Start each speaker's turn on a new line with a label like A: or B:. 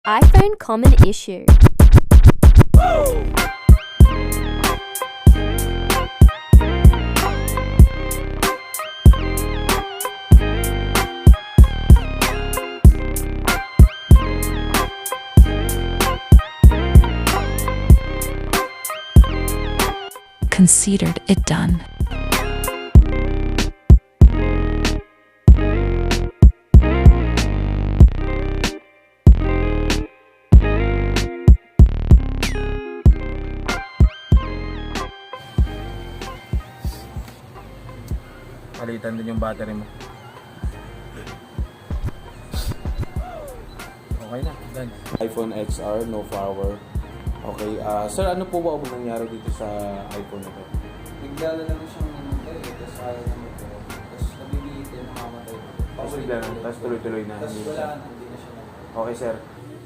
A: iPhone common issue.
B: Considered it done.
C: Palitan din yung battery mo. Okay na, done.
D: iPhone XR, no power. Okay, sir, ano po ba ang nangyari dito sa iPhone na to?
E: Bigla na lang siyang namatay, tapos ayaw na mo. Tapos nabibitin, nakamatay.
D: Tapos bigla na, tapos tuloy-tuloy na.
E: Tapos wala na, hindi na siya namatay.
D: Okay, sir.